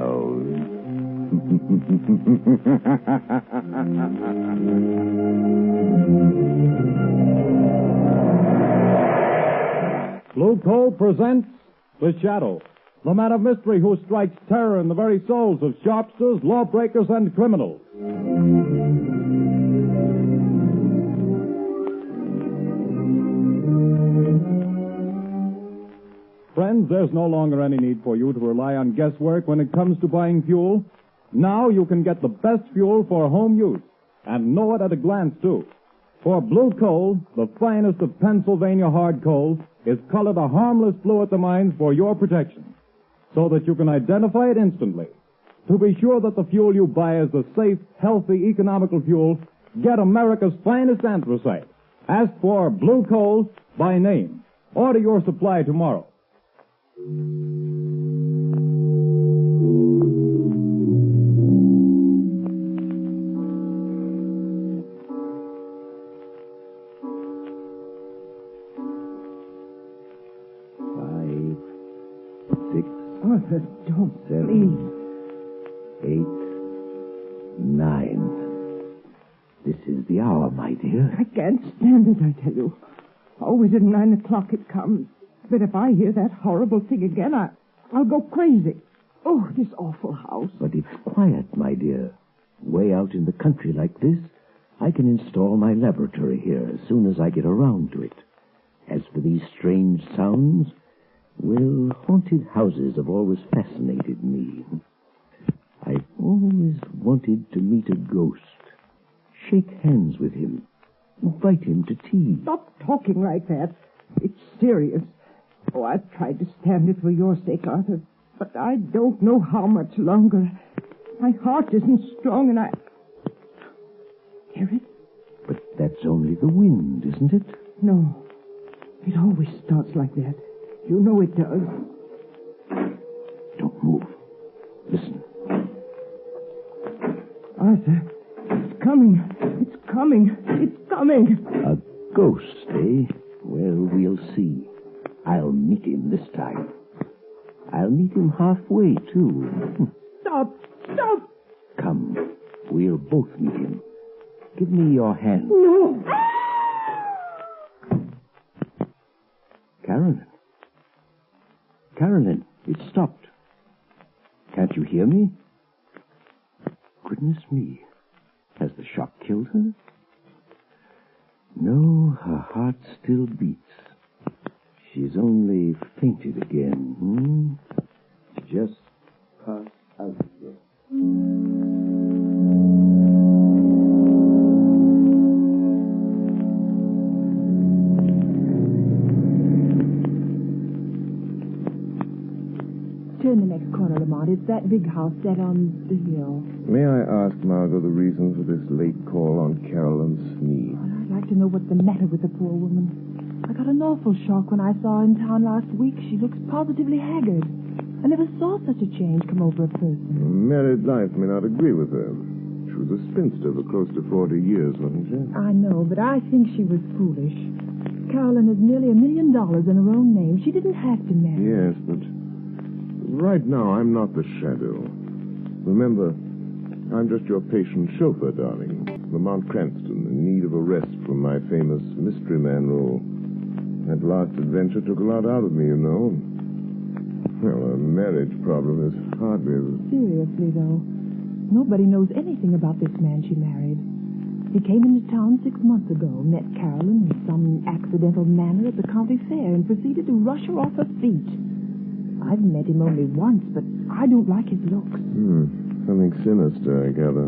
nose. Blue Coal presents The Shadow, the man of mystery who strikes terror in the very souls of sharpsters, lawbreakers, and criminals. Friends, there's no longer any need for you to rely on guesswork when it comes to buying fuel. Now you can get the best fuel for home use, and know it at a glance, too. For Blue Coal, the finest of Pennsylvania hard coal, is colored a harmless blue at the mines for your protection, so that you can identify it instantly. To be sure that the fuel you buy is the safe, healthy, economical fuel, get America's finest anthracite. Ask for Blue Coal by name. Order your supply tomorrow. Arthur, don't, 7, please. 8, 9. This is the hour, my dear. I can't stand it, I tell you. Always at 9 o'clock it comes. But if I hear that horrible thing again, I'll go crazy. Oh, this awful house. But it's quiet, my dear. Way out in the country like this, I can install my laboratory here as soon as I get around to it. As for these strange sounds, well, haunted houses have always fascinated me. I've always wanted to meet a ghost, shake hands with him, invite him to tea. Stop talking like that. It's serious. Oh, I've tried to stand it for your sake, Arthur, but I don't know how much longer. My heart isn't strong, and I... Hear it? But that's only the wind, isn't it? No. It always starts like that. You know it does. Don't move. Listen. Arthur, it's coming. It's coming. It's coming. A ghost, eh? Well, we'll see. I'll meet him this time. I'll meet him halfway, too. Stop! Stop! Come. We'll both meet him. Give me your hand. No! Carolyn. Carolyn, it stopped. Can't you hear me? Goodness me. Has the shock killed her? No, her heart still beats. She's only fainted again. Just pass out there. Turn the next corner, Lamont. It's that big house set on the hill. May I ask, Margot, the reason for this late call on Carolyn Sneed? Well, I'd like to know what's the matter with the poor woman. I got an awful shock when I saw her in town last week. She looks positively haggard. I never saw such a change come over a person. Married life may not agree with her. She was a spinster for close to 40 years, wasn't she? I know, but I think she was foolish. Carolyn has nearly $1 million in her own name. She didn't have to marry. Yes, but right now I'm not the shadow. Remember, I'm just your patient chauffeur, darling. Lamont Cranston, in need of a rest from my famous mystery man role. That last adventure took a lot out of me, you know. Well, a marriage problem is hardly as... Seriously, though. Nobody knows anything about this man she married. He came into town 6 months ago, met Carolyn in some accidental manner at the county fair, and proceeded to rush her off her feet. I've met him only once, but I don't like his looks. Something sinister, I gather.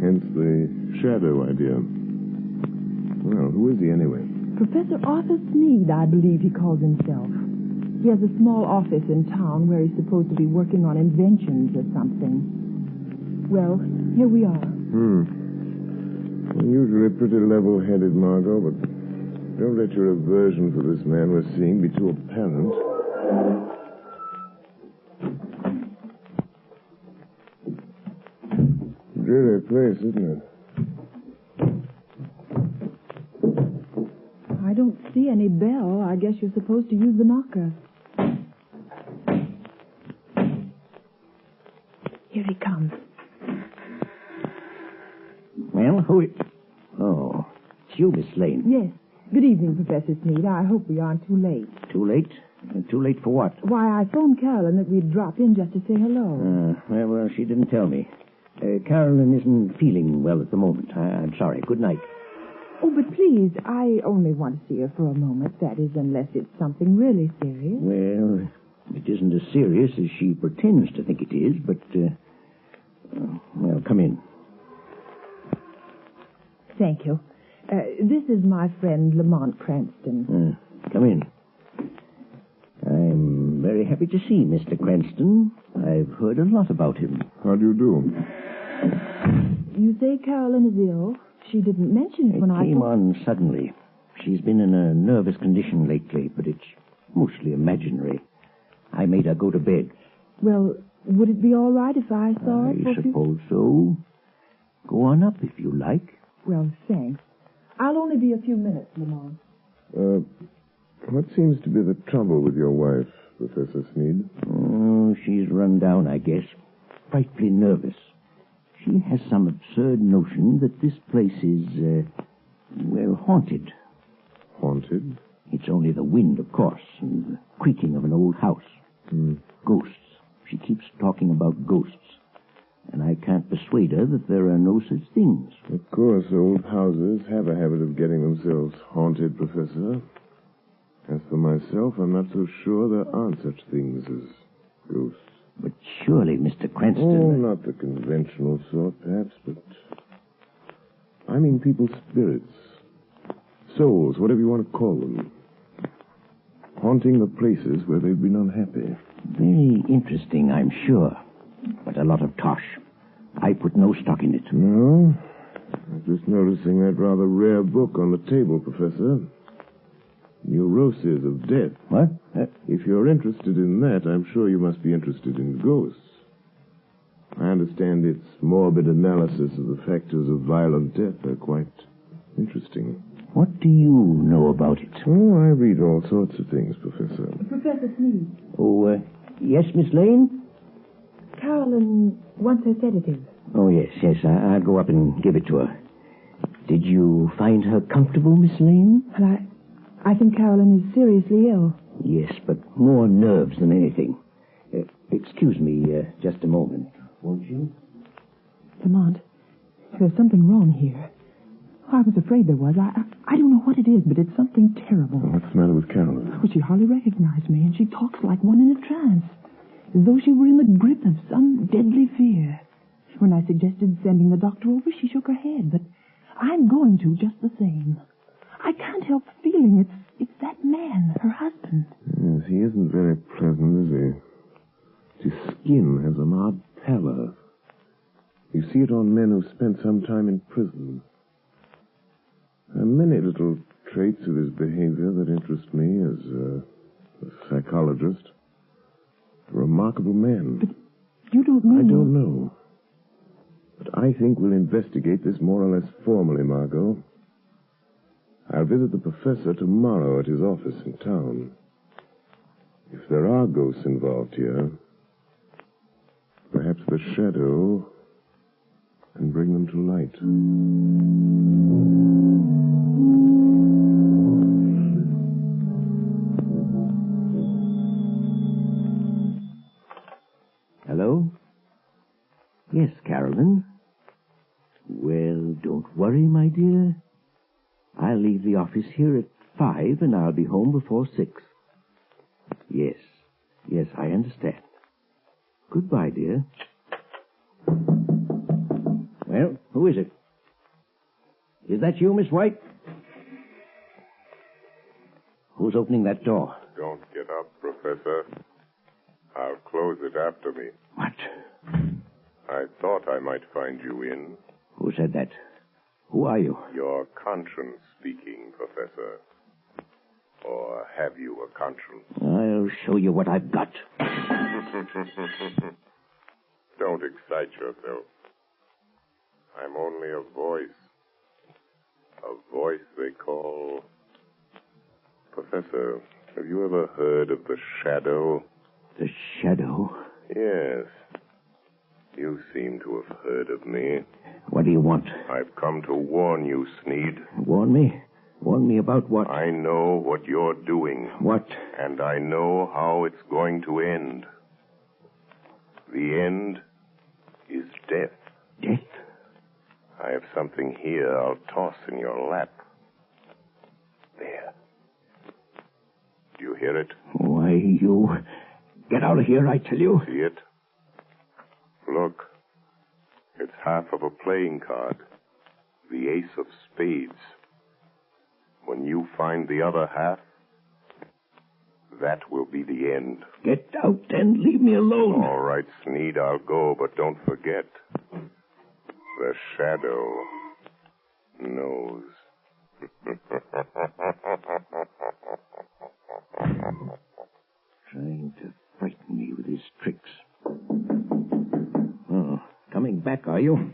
Hence the shadow idea. Well, who is he anyway? Professor Arthur Sneed, I believe he calls himself. He has a small office in town where he's supposed to be working on inventions or something. Well, here we are. Usually pretty level-headed, Margot, but don't let your aversion for this man we're seeing be too apparent. Dreary place, isn't it? I don't see any bell. I guess you're supposed to use the knocker. Here he comes. Well, who is... Oh, it's you, Miss Lane. Yes. Good evening, Professor Sneed. I hope we aren't too late. Too late? Too late for what? Why, I phoned Carolyn that we'd drop in just to say hello. Well, she didn't tell me. Carolyn isn't feeling well at the moment. I'm sorry. Good night. Oh, but please, I only want to see her for a moment. That is, unless it's something really serious. Well, it isn't as serious as she pretends to think it is, but, well, come in. Thank you. This is my friend Lamont Cranston. Come in. I'm very happy to see Mr. Cranston. I've heard a lot about him. How do you do? You say Carolyn is ill? She didn't mention it when I came on suddenly. She's been in a nervous condition lately, but it's mostly imaginary. I made her go to bed. Well, would it be all right if I saw her? I suppose so. Go on up if you like. Well, thanks. I'll only be a few minutes, Lamont. What seems to be the trouble with your wife, Professor Sneed? Oh, she's run down, I guess. Frightfully nervous. She has some absurd notion that this place is, well, haunted. Haunted? It's only the wind, of course, and the creaking of an old house. Ghosts. She keeps talking about ghosts. And I can't persuade her that there are no such things. Of course, old houses have a habit of getting themselves haunted, Professor. As for myself, I'm not so sure there aren't such things as ghosts. But surely, Mr. Cranston... Oh, not the conventional sort, perhaps, but... I mean people's spirits. Souls, whatever you want to call them. Haunting the places where they've been unhappy. Very interesting, I'm sure. But a lot of tosh. I put no stock in it. No? I'm just noticing that rather rare book on the table, Professor. Neuroses of Death. What? If you're interested in that, I'm sure you must be interested in ghosts. I understand its morbid analysis of the factors of violent death are quite interesting. What do you know about it? Oh, I read all sorts of things, Professor. Professor Sneed. Oh, yes, Miss Lane? Carolyn wants her sedative. Oh, yes. I'll go up and give it to her. Did you find her comfortable, Miss Lane? Well, I think Carolyn is seriously ill. Yes, but more nerves than anything. Excuse me just a moment, won't you? Lamont, there's something wrong here. I was afraid there was. I don't know what it is, but it's something terrible. What's the matter with Carolyn? Well, she hardly recognized me, and she talks like one in a trance, as though she were in the grip of some deadly fear. When I suggested sending the doctor over, she shook her head, but I'm going to just the same. I can't help feeling it's that man, her husband. Yes, he isn't very pleasant, is he? His skin has an odd pallor. You see it on men who spent some time in prison. There are many little traits of his behavior that interest me as a psychologist. A remarkable man. But you don't know... I don't know. But I think we'll investigate this more or less formally, Margot. I'll visit the professor tomorrow at his office in town. If there are ghosts involved here, perhaps the shadow can bring them to light. Hello? Yes, Carolyn. Well, don't worry, my dear. I'll leave the office here at 5, and I'll be home before 6. Yes, I understand. Goodbye, dear. Well, who is it? Is that you, Miss White? Who's opening that door? Don't get up, Professor. I'll close it after me. What? I thought I might find you in. Who said that? Who are you? Your conscience speaking, Professor. Or have you a conscience? I'll show you what I've got. Don't excite yourself. I'm only a voice. A voice they call... Professor, have you ever heard of the shadow? The shadow? Yes. You seem to have heard of me. What do you want? I've come to warn you, Sneed. Warn me? Warn me about what? I know what you're doing. What? And I know how it's going to end. The end is death. Death? I have something here I'll toss in your lap. There. Do you hear it? Why, you... Get out of here, I tell you. See it? Look. It's half of a playing card. The ace of spades. When you find the other half, that will be the end. Get out and leave me alone. All right, Sneed, I'll go, but don't forget. The shadow knows. Trying to frighten me with his tricks. Oh, coming back, are you?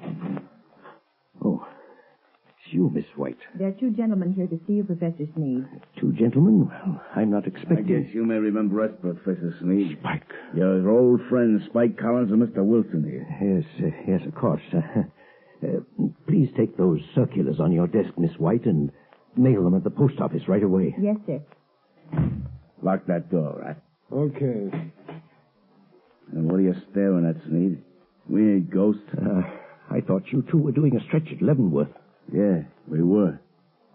Oh, it's you, Miss White. There are two gentlemen here to see you, Professor Sneed. Two gentlemen? Well, I'm not expecting... I guess you may remember us, Professor Sneed. Spike. Your old friends, Spike Collins and Mr. Wilson here. Yes, of course. Please take those circulars on your desk, Miss White, and mail them at the post office right away. Yes, sir. Lock that door, right? Okay. And what are you staring at, Sneed? We ain't ghosts. I thought you two were doing a stretch at Leavenworth. Yeah, we were.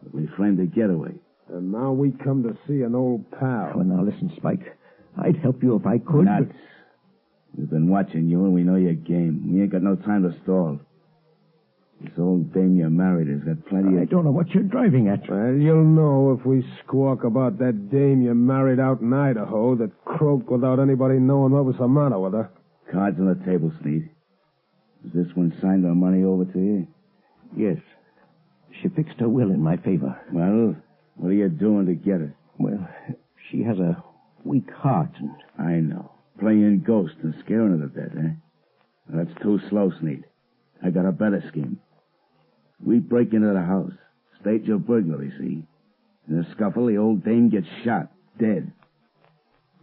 But we framed a getaway. And now we come to see an old pal. Well, now listen, Spike. I'd help you if I could. Nuts. We've been watching you, and we know your game. We ain't got no time to stall. This old dame you married has got plenty I of... don't know what you're driving at. Well, you'll know if we squawk about that dame you married out in Idaho that croaked without anybody knowing what was the matter with her. Cards on the table, Sneed. Has this one signed our money over to you? Yes. She fixed her will in my favor. Well, what are you doing to get it? Well, she has a weak heart, and... I know. Playing ghost and scaring her to death, eh? Well, that's too slow, Sneed. I got a better scheme. We break into the house, stage a burglary, see? In a scuffle, the old dame gets shot, dead.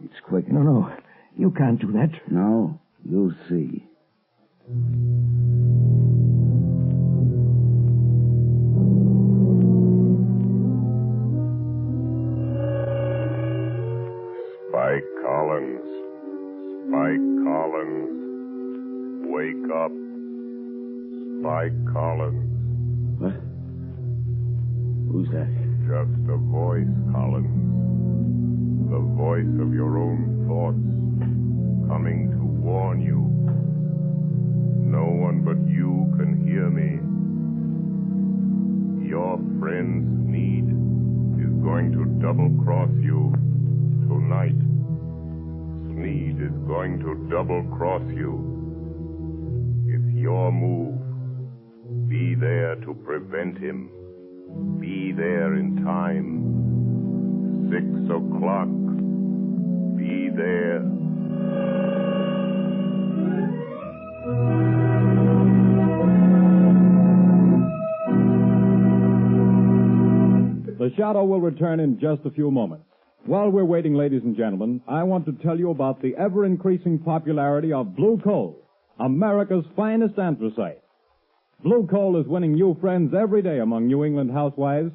It's quick. No, you can't do that. No, you'll see. Spike Collins. Spike Collins. Wake up. Spike Collins. What? Who's that? Just a voice, Collins. The voice of your own thoughts, coming to warn you. No one but you can hear me. Your friend's need is going to double-cross you tonight. Sneed is going to double-cross you. It's your move. Be there to prevent him. Be there in time. 6 o'clock. Be there. The Shadow will return in just a few moments. While we're waiting, ladies and gentlemen, I want to tell you about the ever-increasing popularity of Blue Coal, America's finest anthracite. Blue Coal is winning new friends every day among New England housewives.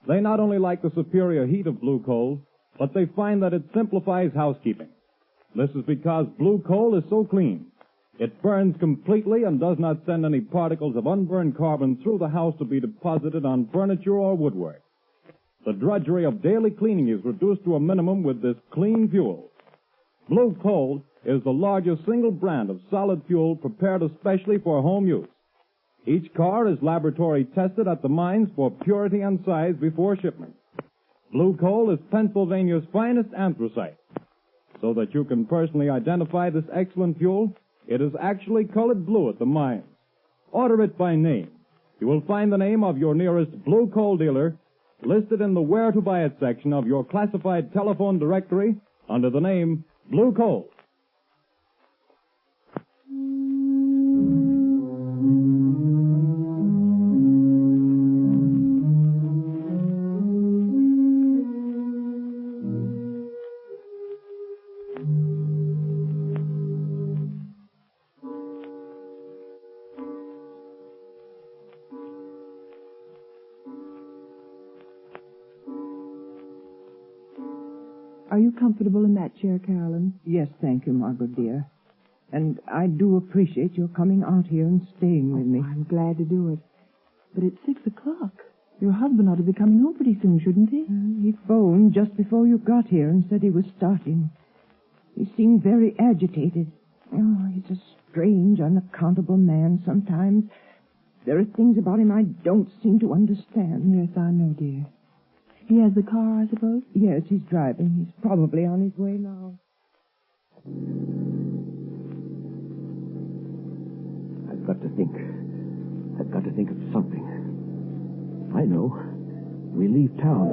They not only like the superior heat of Blue Coal, but they find that it simplifies housekeeping. This is because Blue Coal is so clean. It burns completely and does not send any particles of unburned carbon through the house to be deposited on furniture or woodwork. The drudgery of daily cleaning is reduced to a minimum with this clean fuel. Blue Coal is the largest single brand of solid fuel prepared especially for home use. Each car is laboratory tested at the mines for purity and size before shipment. Blue Coal is Pennsylvania's finest anthracite. So that you can personally identify this excellent fuel, it is actually colored blue at the mines. Order it by name. You will find the name of your nearest Blue Coal dealer listed in the Where to Buy It section of your classified telephone directory under the name Blue Coal. Are you comfortable in that chair, Carolyn? Yes, thank you, Margaret, dear. And I do appreciate your coming out here and staying with me. I'm glad to do it. But it's 6 o'clock. Your husband ought to be coming home pretty soon, shouldn't he? He phoned just before you got here and said he was starting. He seemed very agitated. Oh, he's a strange, unaccountable man sometimes. There are things about him I don't seem to understand. Yes, I know, dear. He has the car, I suppose? Yes, he's driving. He's probably on his way now. I've got to think. I've got to think of something. I know. We leave town.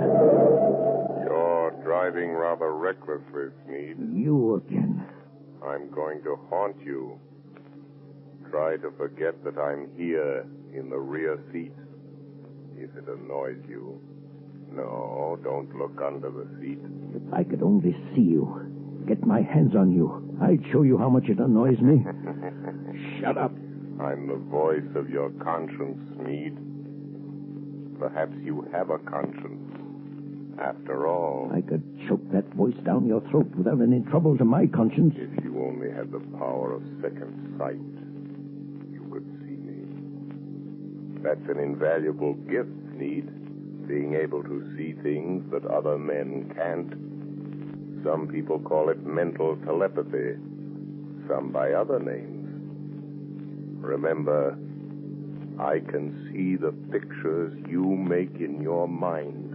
You're driving rather recklessly, Sneed. You again. I'm going to haunt you. Try to forget that I'm here in the rear seat. If it annoys you. No, don't look under the seat. If I could only see you, get my hands on you, I'd show you how much it annoys me. Shut up. I'm the voice of your conscience, Sneed. Perhaps you have a conscience. After all, I could choke that voice down your throat without any trouble to my conscience. if you only had the power of second sight, you could see me. That's an invaluable gift, Sneed. Being able to see things that other men can't. Some people call it mental telepathy. Some by other names. Remember, I can see the pictures you make in your mind.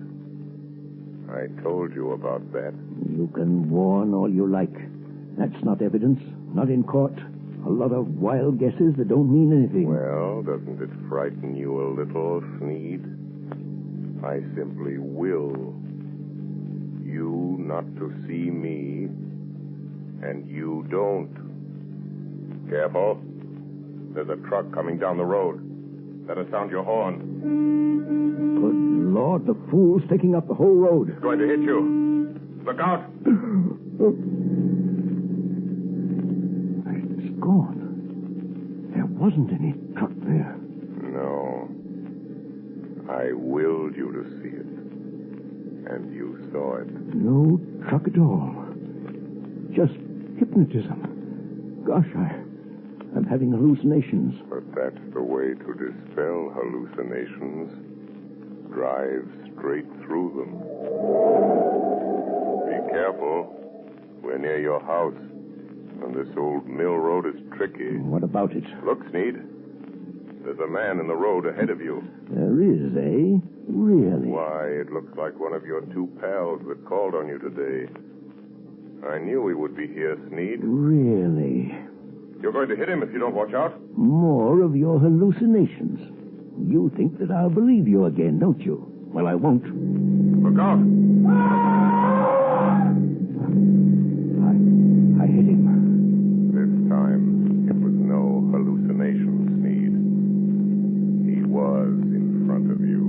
I told you about that. You can warn all you like. That's not evidence. Not in court. A lot of wild guesses that don't mean anything. Well, doesn't it frighten you a little, Sneed? I simply will you not to see me, and you don't. Careful. There's a truck coming down the road. Better sound your horn. Good Lord, the fool's taking up the whole road. It's going to hit you. Look out. It's gone. There wasn't any truck there. No. I willed you to see it. And you saw it. No truck at all. Just hypnotism. Gosh, I'm having hallucinations. But that's the way to dispel hallucinations. Drive straight through them. Be careful. We're near your house. And this old mill road is tricky. What about it? Look, Sneed. There's a man in the road ahead of you. There is, eh? Really? Why, it looks like one of your two pals that called on you today. I knew he would be here, Sneed. Really? You're going to hit him if you don't watch out. More of your hallucinations. You think that I'll believe you again, don't you? Well, I won't. Look out. I hit him. This time, it was no hallucination, Sneed. He was in front of you.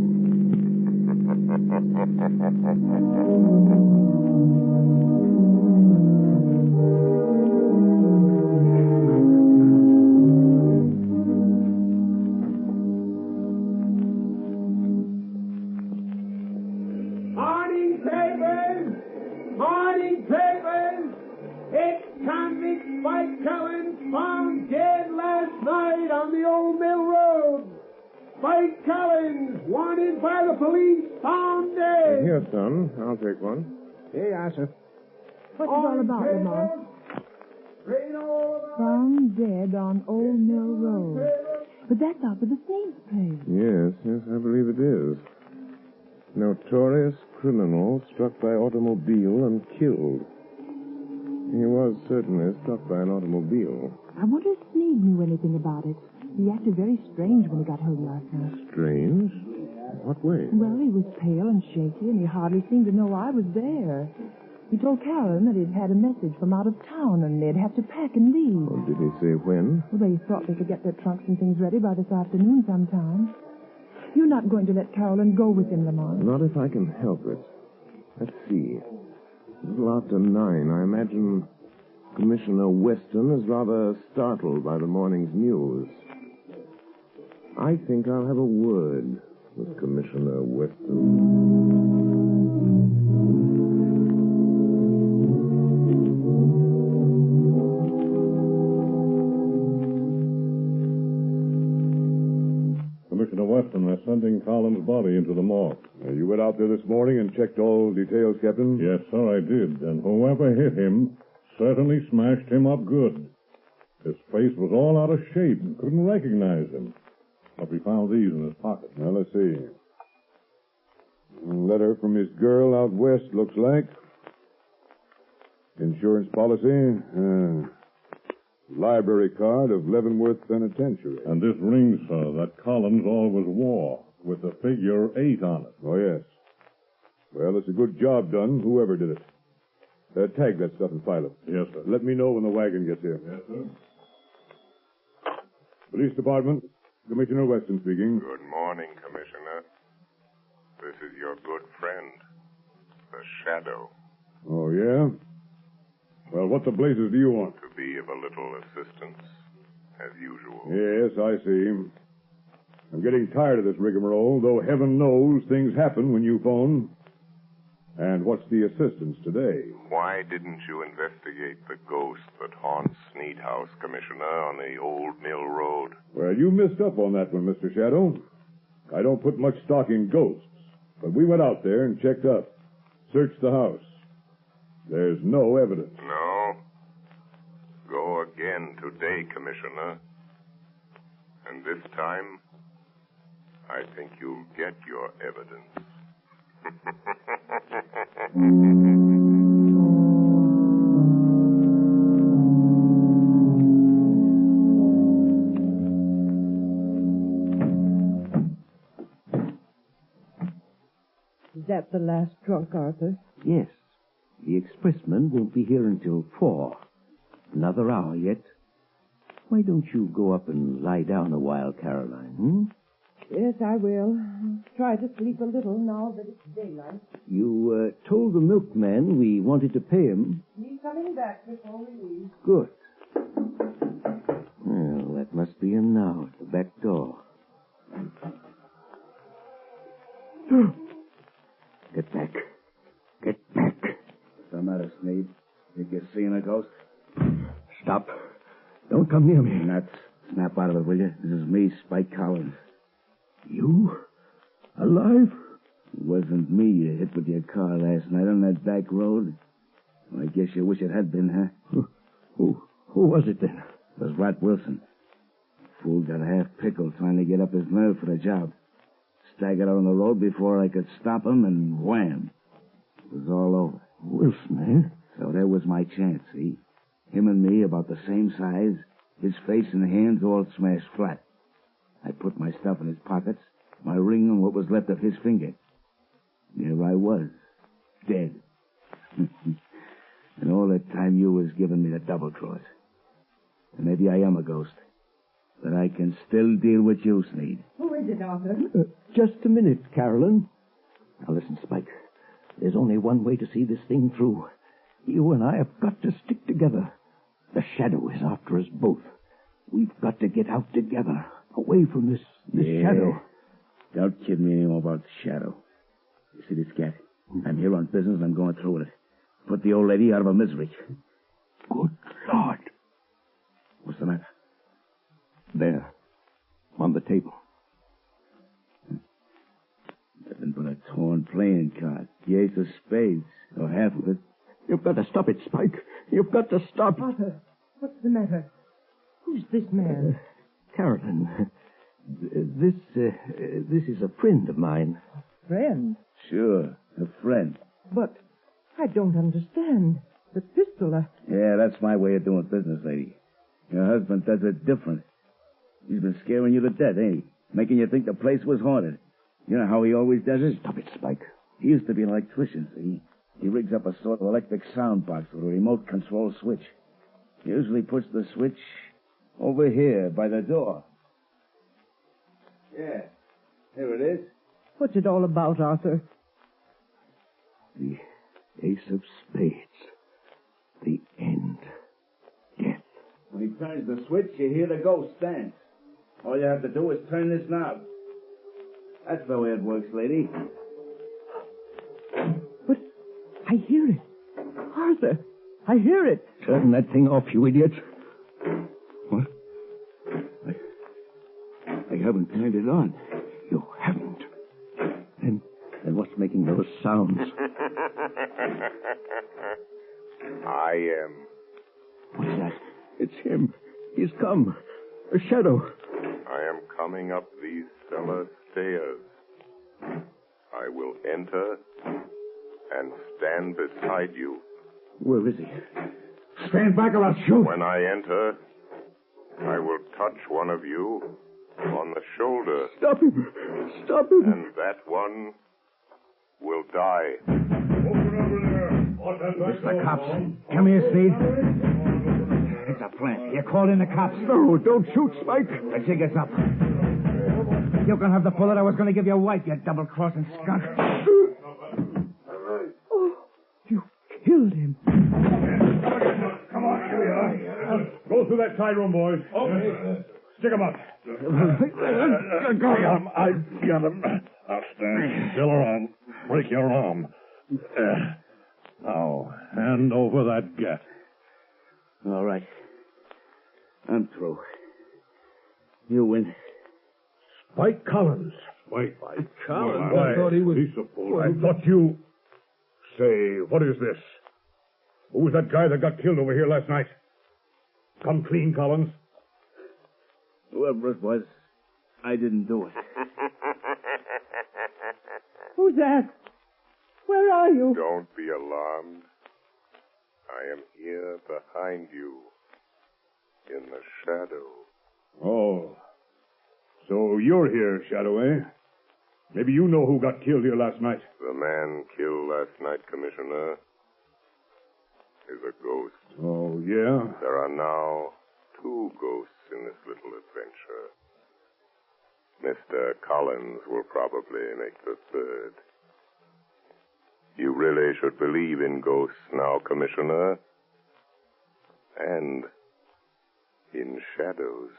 Morning papers! Ex-convict Spike Cullen found dead last night on the old mill road. Spike Cullen, wanted by the police, found dead. Here, son. I'll take one. Here you are, sir. What's it all about, Lamont? Found dead on Old Mill Road. But that's out of the Sneed's place. Yes, I believe it is. Notorious criminal struck by automobile and killed. He was certainly struck by an automobile. I wonder if Sneed knew anything about it. He acted very strange when he got home last night. Strange? What way? Well, he was pale and shaky, and he hardly seemed to know I was there. He told Carolyn that he'd had a message from out of town, and they'd have to pack and leave. Oh, did he say when? Well, they thought they could get their trunks and things ready by this afternoon sometime. You're not going to let Carolyn go with him, Lamont? Not if I can help it. Let's see. A little after 9. I imagine Commissioner Weston is rather startled by the morning's news. I think I'll have a word with Commissioner Weston. Weston. They're sending Collins' body into the morgue. You went out there this morning and checked all details, Captain? Yes, sir, I did. And whoever hit him certainly smashed him up good. His face was all out of shape and couldn't recognize him. But we found these in his pocket. Now, let's see. A letter from his girl out west, looks like. Insurance policy. Library card of Leavenworth Penitentiary. And this ring, sir, that Collins always wore, with the figure 8 on it. Oh, yes. Well, it's a good job done, whoever did it. Tag that stuff and file it. Yes, sir. Let me know when the wagon gets here. Yes, sir. Police Department, Commissioner Weston speaking. Good morning, Commissioner. This is your good friend, the Shadow. Oh, yeah? Well, what the blazes do you want? To be of a little assistance, as usual. Yes, I see. I'm getting tired of this rigmarole, though heaven knows things happen when you phone. And what's the assistance today? Why didn't you investigate the ghost that haunts Sneed House, Commissioner, on the old Mill Road? Well, you missed up on that one, Mr. Shadow. I don't put much stock in ghosts, but we went out there and checked up, searched the house. There's no evidence. No. Go again today, Commissioner. And this time, I think you'll get your evidence. Is that the last drunk, Arthur? Yes. The expressman won't be here until 4. Another hour yet. Why don't you go up and lie down a while, Caroline, Yes, I will. I'll try to sleep a little now that it's daylight. You told the milkman we wanted to pay him. He's coming back before we leave. Good. Well, that must be him now at the back door. Get back. Get back. What's the matter, Sneed? Think you're seeing a ghost? Stop. Don't come near me. Nuts. Snap out of it, will you? This is me, Spike Collins. You? Alive? It wasn't me you hit with your car last night on that back road. Well, I guess you wish it had been, huh? Who was it then? It was Rat Wilson. Fool got half pickled trying to get up his nerve for the job. Staggered out on the road before I could stop him, and wham! It was all over. Wilson, eh? So there was my chance, see? Him and me about the same size, his face and hands all smashed flat. I put my stuff in his pockets, my ring and what was left of his finger. There I was, dead. And all that time you was giving me the double cross. And maybe I am a ghost, but I can still deal with you, Sneed. Who is it, Arthur? Just a minute, Carolyn. Now listen, Spike. There's only one way to see this thing through. You and I have got to stick together. The Shadow is after us both. We've got to get out together, away from this Shadow. Don't kid me anymore about the Shadow. You see this cat? I'm here on business and I'm going through with it. Put the old lady out of her misery. Good Lord. What's the matter? There. On the table. Nothing but a torn playing card. The ace of spades, or half of it. You've got to stop it, Spike. You've got to stop. Arthur, what's the matter? Who's this man? Carolyn, this is a friend of mine. Friend? Sure, a friend. But I don't understand. The pistol, Yeah, that's my way of doing business, lady. Your husband does it different. He's been scaring you to death, ain't he? Making you think the place was haunted. You know how he always does it? Stop it, Spike. He used to be an electrician, see? He rigs up a sort of electric sound box with a remote control switch. He usually puts the switch over here by the door. Yeah, here it is. what's it all about, Arthur? The ace of spades. The end. Death. When he turns the switch, you hear the ghost dance. All you have to do is turn this knob. That's the way it works, lady. But I hear it. Arthur, I hear it. Turn that thing off, you idiot. What? I haven't turned it on. You haven't. Then what's making those sounds? I am. What's that? It's him. He's come. A shadow. I am coming up these cellar stairs. I will enter and stand beside you. Where is he? Stand back or I'll shoot. When I enter, I will touch one of you on the shoulder. Stop him! Stop him! And that one will die. It's the cops. Come here, Sneed. It's a plant. You called in the cops. No, don't shoot, Spike. The jig is up. You can have the bullet I was going to give your wife, you double-crossing skunk. Oh, you killed him. Come on, here we are. Go through that side room, boys. Okay. Stick him up. I got him. Now stand still around. Break your arm. Now, hand over that gat. All right. I'm through. You win. Spike Collins. Spike Collins? I thought he was... I thought you... Say, what is this? Who was that guy that got killed over here last night? Come clean, Collins. Whoever it was, I didn't do it. Who's that? Where are you? Don't be alarmed. I am here behind you, in the shadow. Oh. So you're here, Shadow, eh? Maybe you know who got killed here last night. The man killed last night, Commissioner, is a ghost. Oh, yeah? There are now 2 ghosts in this little adventure. Mr. Collins will probably make the 3rd. You really should believe in ghosts now, Commissioner. And in shadows.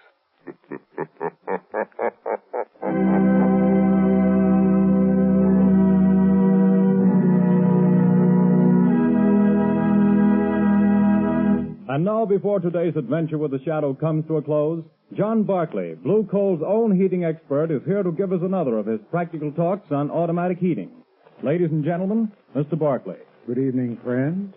And now, before today's adventure with the Shadow comes to a close, John Barclay, Blue Coal's own heating expert, is here to give us another of his practical talks on automatic heating. Ladies and gentlemen, Mr. Barclay. Good evening, friends.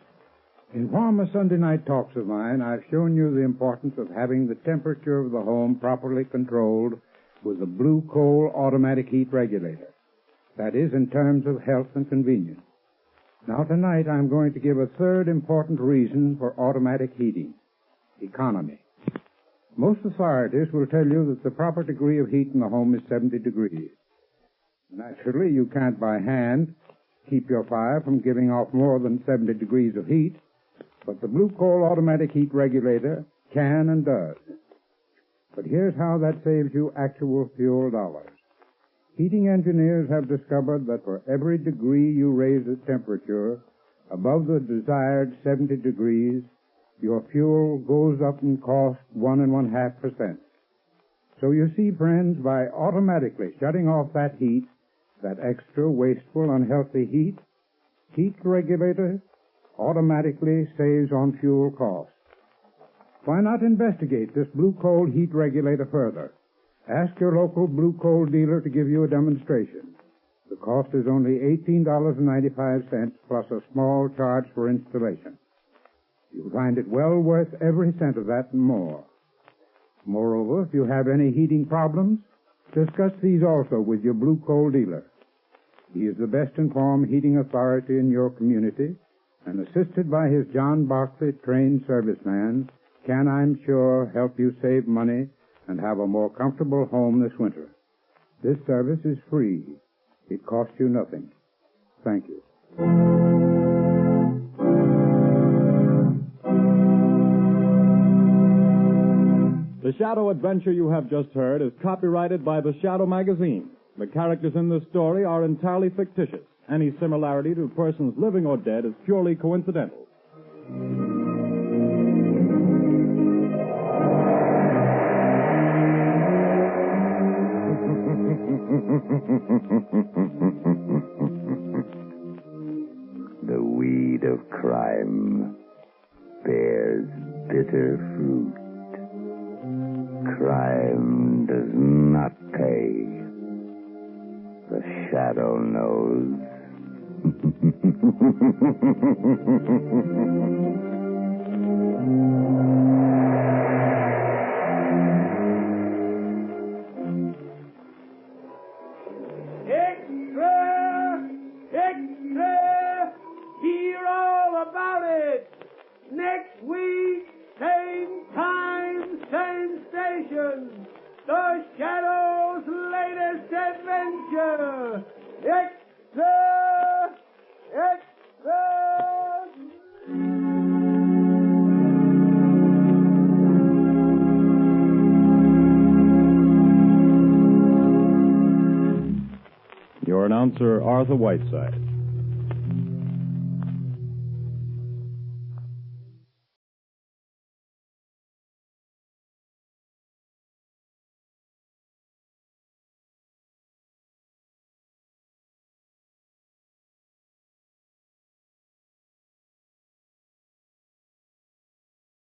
In former Sunday night talks of mine, I've shown you the importance of having the temperature of the home properly controlled with a Blue Coal automatic heat regulator. That is, in terms of health and convenience. Now, tonight, I'm going to give a third important reason for automatic heating: economy. Most authorities will tell you that the proper degree of heat in the home is 70 degrees. Naturally, you can't by hand keep your fire from giving off more than 70 degrees of heat, but the Blue Coal automatic heat regulator can and does. But here's how that saves you actual fuel dollars. Heating engineers have discovered that for every degree you raise the temperature above the desired 70 degrees, your fuel goes up in cost 1.5%. So you see, friends, by automatically shutting off that heat, that extra, wasteful, unhealthy heat regulator automatically saves on fuel costs. Why not investigate this Blue Coal heat regulator further? Ask your local Blue Coal dealer to give you a demonstration. The cost is only $18.95 plus a small charge for installation. You'll find it well worth every cent of that and more. Moreover, if you have any heating problems, discuss these also with your Blue Coal dealer. He is the best informed heating authority in your community, and assisted by his John Barclay trained serviceman, can, I'm sure, help you save money and have a more comfortable home this winter. This service is free. It costs you nothing. Thank you. The Shadow adventure you have just heard is copyrighted by the Shadow magazine. The characters in this story are entirely fictitious. Any similarity to persons living or dead is purely coincidental. The weed of crime bears bitter fruit. Crime does not pay. The shadow knows. Extra! Extra! Hear all about it! Next week, same time, same station. The Shadow's latest adventure. Extra! Extra! Your announcer, Arthur Whiteside.